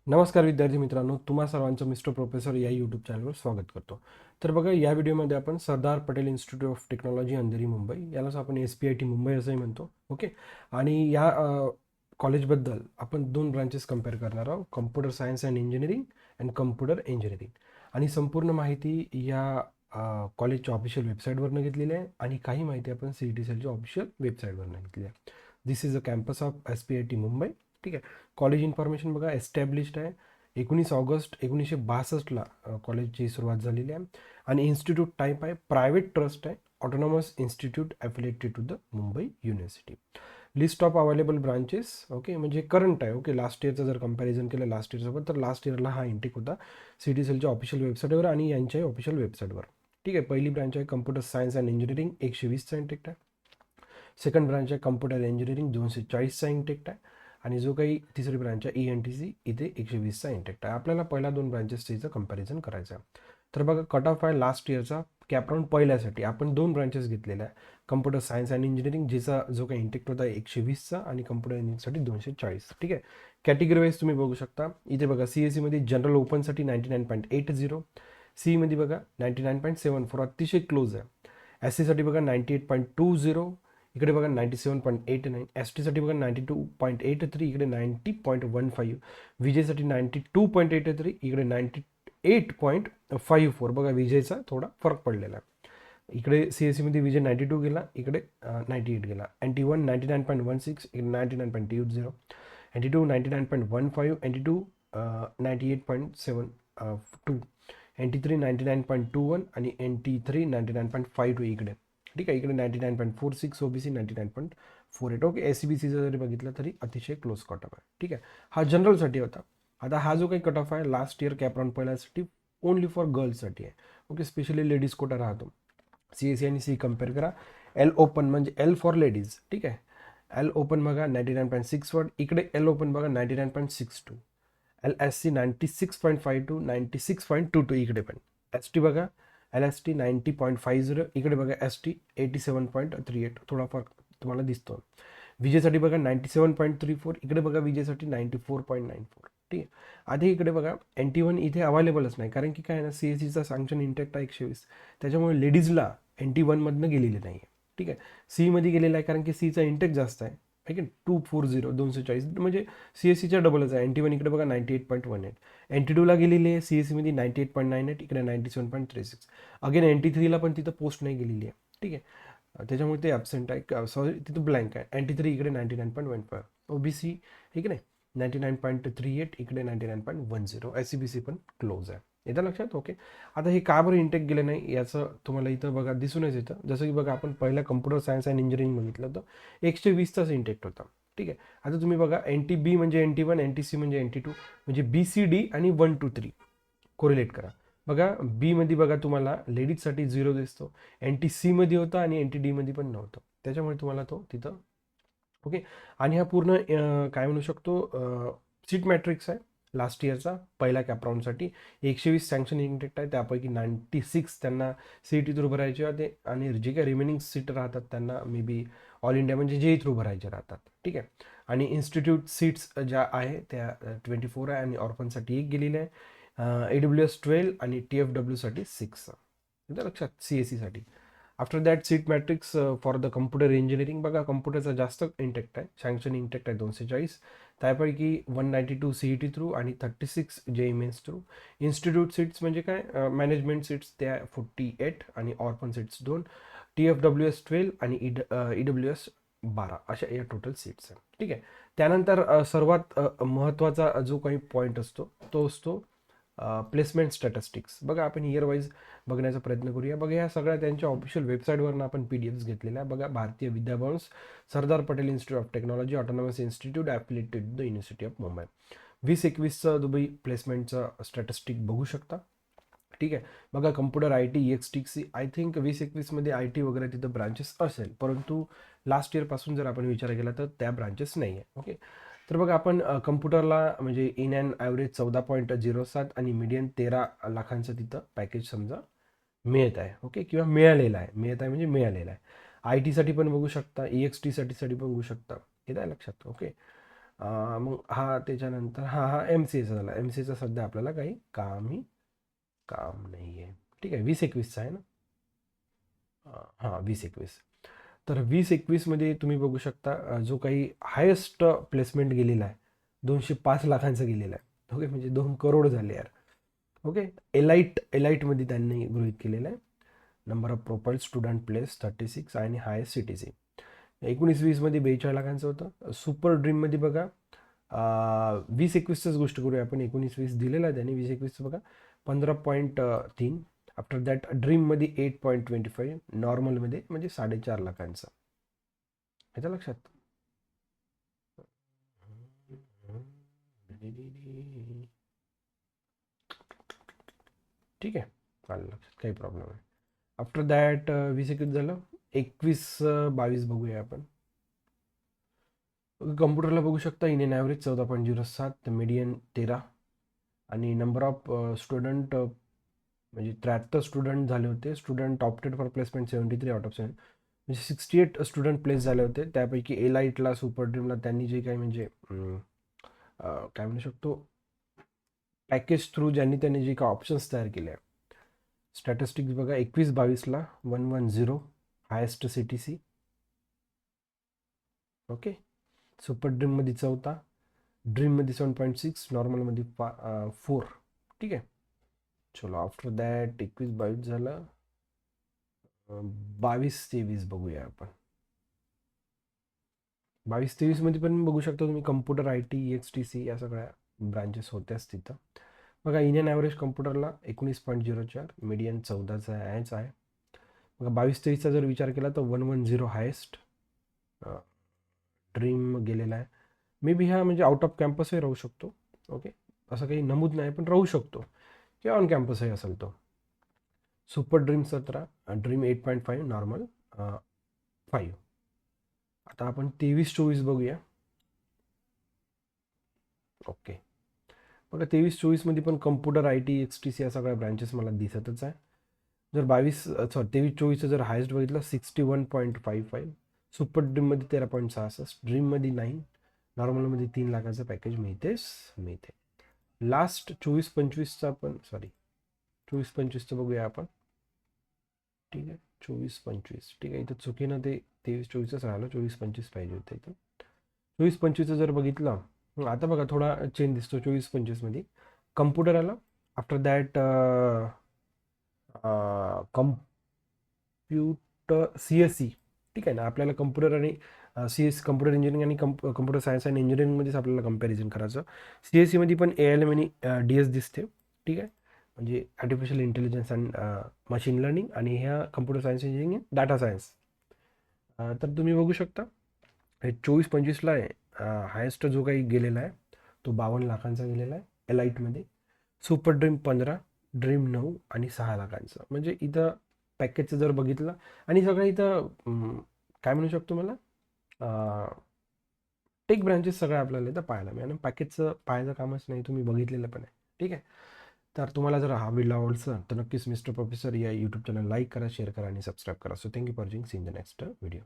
नमस्कार विद्यार्थी मित्रांनो, तुम्हा सर्वांचं मिस्टर प्रोफेसर या यूट्यूब चॅनलवर स्वागत करतो. तर बघा, या व्हिडिओमध्ये आपण Sardar Patel institute of technology Andheri Mumbai, यालाच आपण SPIT मुंबई असंही म्हणतो. ओके. आणि या कॉलेजबद्दल आपण दोन ब्रांचेस कम्पेअर करणार आहोत, computer science and engineering and computer engineering. आणि संपूर्ण माहिती या कॉलेजच्या ऑफिशियल वेबसाईटवरनं घेतलेली आहे आणि काही माहिती आपण CET सेलच्या ऑफिशियल वेबसाईटवरनं घेतली आहे. This is a campus of SPIT Mumbai. ठीक आहे. कॉलेज इन्फॉर्मेशन बघा, एस्टॅब्लिश्ड आहे 19 ऑगस्ट 1962ला कॉलेजची सुरुवात झालेली आहे. आणि इन्स्टिट्यूट टाईप आहे प्रायव्हेट ट्रस्ट आहे, autonomous institute affiliated to the Mumbai university. List of available branches. Okay, म्हणजे करंट आहे. ओके, लास्ट इयरचं जर कंपॅरिझन केलं लास्ट इयरसोबत, तर लास्ट इयरला हा इंटेक होता CET सेलच्या ऑफिशियल वेबसाईटवर आणि यांच्याही ऑफिशियल वेबसाईटवर. ठीक आहे. पहिली ब्रांच आहे कम्प्युटर सायन्स अँड इंजिनिअरिंग, 120चा इंटेक्ट आहे. सेकंड ब्रांच आहे कम्प्युटर इंजिनिअरिंग, 240चा इंटेक्ट आहे. आणि जो काही तिसरी ब्रांच आहे ENTC, इथे 120चा इंटेक्ट आहे. आपल्याला पहिल्या दोन ब्रांचेसचं कंपॅरिझन करायचं आहे. तर बघा, कट ऑफ आहे लास्ट इयरचा कॅपराऊंड पहिल्यासाठी आपण दोन ब्रांचेस घेतलेल्या आहे, कम्प्युटर सायन्स अँड इंजिनिअरिंग, जिचा जो काही इंटेक्ट होता 120चा आणि कम्प्युटर इंजिनिअरिंगसाठी 240. ठीक आहे. कॅटेगरी वाईज तुम्ही बघू शकता इथे. बघा, CSEमध्ये जनरल ओपनसाठी 99.80, सीमध्ये बघा 99.74, अतिशय क्लोज आहे. SC साठी बघा 98.20, इकडे बघा 97.89, ST साठी बघा 92.83, इकडे 90.15, विजयसाठी 92.83, इकडे 98.54. बघा, विजयचा थोडा फरक पडलेला आहे. इकडे CSEमध्ये विजय 92 गेला, इकडे 98 गेला. NT1 99.16, इकडे 99.80, NT2 99.15, NT2 98.72, NT3 99.21 आणि NT3 99.52 इकडे. ठीक आहे. इकडे 99.46, OBC 99.48. ओके, SCBCचा जरी बघितलं तरी अतिशय क्लोज कट ऑफ आहे. ठीक आहे. हा जनरलसाठी होता. आता हा जो काही कट ऑफ आहे लास्ट इयर कॅपराऊंड पहिल्यासाठी ओनली फॉर गर्ल्ससाठी आहे. ओके, स्पेशली लेडीज कोटा राहतो. CSE आणि C कम्पेअर करा. L ओपन म्हणजे L फॉर लेडीज. ठीक आहे. L ओपन बघा 99.61, इकडे L ओपन बघा 99.62, LSC 96.52, 96.22, इकडे पण. ST बघा, LST 90.50, इकडे बघा ST 87.38, थोडा फरक तुम्हाला दिसतो. विजेसाठी बघा 97.34, इकडे बघा विजेसाठी 94.94. ठीक आहे. आधी इकडे बघा NT1 इथे अवेलेबलच नाही, कारण की काय ना, CSEचा सँक्शन इंटेक्ट आहे 120, त्याच्यामुळे लेडीजला NT1मधनं गेलेले नाही आहे. ठीक आहे. सीमध्ये गेलेला आहे कारण की सीचा इंटेक्ट जास्त आहे. आहे की 240, 240, म्हणजे CSEच्या डबलच आहे. NT1 इकडे बघा 98.18, NT2ला गेलेली आहे CSEमध्ये 98.98, इकडे 97.36. अगेन NT3ला पण तिथं पोस्ट नाही गेलेली आहे. ठीक आहे. त्याच्यामुळे ते ॲबसेंट आहे, सॉरी तिथं ब्लँक आहे. NT3 इकडे 99.15, OBC इकडे 99.38, इकडे 99.10, SCBC पण क्लोज आहे. येतं लक्षात? ओके. आता हे का बरं इंटेक गेलं नाही याचं तुम्हाला इथं बघा दिसूनच येतं. जसं की बघा, आपण पहिल्या कम्प्युटर सायन्स अँड इंजिनिअरिंग बघितलं होतं 120चाच इंटेक्ट होता. ठीक आहे. आता तुम्ही बघा, NTB म्हणजे NT1, NTC म्हणजे NT2, म्हणजे BCD आणि 1 2 3 कोरिलेट करा. बघा, बीमध्ये बघा तुम्हाला लेडीजसाठी 0 दिसतो, NTCमध्ये होता आणि NTDमध्ये पण नव्हतं, त्याच्यामुळे तुम्हाला तो तिथं. ओके. आणि हा पूर्ण काय म्हणू शकतो, सीट मॅट्रिक्स आहे लास्ट इयरचा पहिल्या कॅपराऊंडसाठी. 120 सँक्शन इंटेक्ट आहे, त्यापैकी 96 त्यांना CET थ्रू भरायचे होते आणि जे काही रिमेनिंग सीट राहतात त्यांना मे बी ऑल इंडिया म्हणजे JEE थ्रू भरायचे राहतात. ठीक आहे. आणि इन्स्टिट्यूट सीट्स ज्या आहे त्या 24 आहे आणि ऑर्फनसाठी 1 गेलेली आहे. AWS 12 आणि TFWसाठी 6. येतं लक्षात? CSEसाठी. After that seat matrix for the computer engineering. बघा, कम्प्युटरचा जास्त इंटेक्ट आहे, सँक्शन इंटेक्ट आहे 240, त्यापैकी 192 CET थ्रू आणि 36 JEE mains through. Institute seats म्हणजे काय, मॅनेजमेंट सीट्स त्या 48 आणि ऑर्फन सीट्स 2, TFWS 12 आणि EWS 12, अशा या टोटल सीट्स आहे. ठीक आहे. त्यानंतर सर्वात महत्त्वाचा जो काही पॉईंट असतो तो असतो प्लेसमेंट स्टॅटिस्टिक्स. बघा, आपण इयर वाईज बघण्याचा प्रयत्न करूया. बघा, या सगळ्या त्यांच्या ऑफिशियल वेबसाईटवरून आपण PDFs घेतलेल्या आहे. बघा, Bharatiya Vidyabhavan, Sardar Patel institute of technology, autonomous institute affiliated the university of Mumbai. 2021चं दुबई प्लेसमेंटचं स्टॅटिस्टिक बघू शकता. ठीक आहे. बघा, computer IT EXTC, I think 2021मध्ये IT वगैरे तिथं ब्रांचेस असेल, परंतु लास्ट इयरपासून जर आपण विचार केला तर त्या ब्रांचेस नाही आहे. ओके. तर बघा, आपण कम्प्युटरला म्हणजे इन अँड ॲव्हरेज 14.07 आणि मीडियन 13 लाखांचं तिथं पॅकेज समजा मिळत आहे. ओके, किंवा मिळालेलं आहे, मिळत आहे म्हणजे मिळालेलं आहे. IT साठी पण बघू शकता, EXTसाठी पण बघू शकता. येत आहे लक्षात? ओके. मग हा त्याच्यानंतर हा एम सी एचा झाला. एम सी एचा सध्या आपल्याला काही काम नाही आहे. ठीक आहे, 20-21चा आहे ना. हां 20-21. तर 20-21मध्ये तुम्ही बघू शकता जो काही हायेस्ट प्लेसमेंट गेलेला आहे 205 लाखांचा गेलेला आहे. ओके, म्हणजे 2 करोड झाले यार. ओके, एलाइटमध्ये त्यांनी गृहीत केलेलं आहे. Number of profile student place 36 आणि हायेस्ट सीटीसी 19-20मध्ये 42 लाखांचं होतं. सुपर ड्रीममध्ये बघा 20-21चंच गोष्ट करूया आपण. 19-20 दिलेला आहे त्यांनी, 20-21चं बघा 15.3. आफ्टर दॅट ड्रीममध्ये 8.25, नॉर्मलमध्ये म्हणजे 4.5 लाखांचा. ह्याच्या लक्षात. ठीक आहे, आलं लक्षात, काही प्रॉब्लेम नाही. आफ्टर दॅट 20-21 झालं. 21-22 बघूया आपण. कम्प्युटरला बघू शकता इंडियन ॲव्हरेज 14.07, मीडियन 13 आणि नंबर ऑफ स्टुडंट म्हणजे 73 स्टुडंट झाले होते. Student opted for placement 73 out of 7, म्हणजे 68 स्टुडंट प्लेस झाले होते. त्यापैकी एलाइटला, सुपर ड्रीमला त्यांनी जे काही म्हणजे काय म्हणू शकतो पॅकेज थ्रू ज्यांनी त्यांनी जे काही ऑप्शन्स तयार केले आहे. स्टॅटिस्टिक्स बघा 21-22ला 110 हायेस्ट सीटीसी. ओके, सुपर ड्रीममध्ये 14, ड्रीममध्ये 7.6, नॉर्मलमध्ये 4. ठीक आहे, चलो आफ्टर दॅट 21-22 झालं. 22-23 बघूया आपण. 22-23मध्ये पण बघू शकता तुम्ही कम्प्युटर, IT, EXTC या सगळ्या ब्रांचेस होत्याच तिथं. बघा इंडियन ॲव्हरेज कम्प्युटरला 19.04, मीडियन 14चा ॲच आहे. बघा 22-23चा जर विचार केला तर 110 हायेस्ट. ड्रीम गेलेला आहे. मे बी हा म्हणजे आउट ऑफ कॅम्पसही राहू शकतो. ओके, असं काही नमूद नाही पण राहू शकतो, किंवा ऑन कॅम्पसही असेल तो. Super dream 17, dream 8.5, normal 5. आता आपण 23-24 बघूया. ओके, बघा 23-24मध्ये पण कम्प्युटर, IT, EXTC या सगळ्या ब्रांचेस मला दिसतच आहे. जर 23-24चं जर हायेस्ट बघितलं 61.55, सुपर ड्रीममध्ये 13.66, ड्रीममध्ये 9, नॉर्मलमध्ये 3 लाखाचं पॅकेज मिळते. लास्ट 24-25चा आपण 24-25चं बघूया आपण. ठीक आहे, 24-25. ठीक आहे, इथं चुकीनं ते 23-24च राहिलं, 24-25 पाहिजे होतं इथं. 24-25चं जर बघितलं आता बघा थोडा चेंज दिसतो 24-25मध्ये. कम्प्युटर आलं. After that computer CSE. ठीक आहे ना, आपल्याला कम्प्युटर आणि कम्प्युटर इंजिनिअरिंग आणि कम्प्युटर सायन्स आणि इंजिनिअरिंगमध्येच आपल्याला कम्पॅरिझन करायचं. CSEमध्ये पण ALM आणि DS दिसते. ठीक आहे, म्हणजे artificial intelligence and machine learning, आणि ह्या computer science engineering data science. तर तुम्ही बघू शकता हे 24-25ला आहे. हायेस्ट जो काही गेलेला आहे तो 52 लाखांचा गेलेला आहे एलाइटमध्ये. सुपर ड्रीम 15, ड्रीम 9 आणि 6 लाखांचं. म्हणजे इथं पॅकेजचं जर बघितलं आणि सगळं इथं काय म्हणू शकतो मला टेक ब्रांचेस सगळ्या आपल्याला इथं पाहायला मिळेल. आणि पॅकेजचं पाहायचं कामच नाही, तुम्ही बघितलेलं पण आहे. ठीक आहे, तर तुम्हाला जर हा व्हिडिओ आवडला तर नक्कीच मिस्टर प्रोफेसर या यूट्यूब चॅनल लाईक करा, शेअर करा आणि सबस्क्राईब करा. So thank you for watching. See in the next video.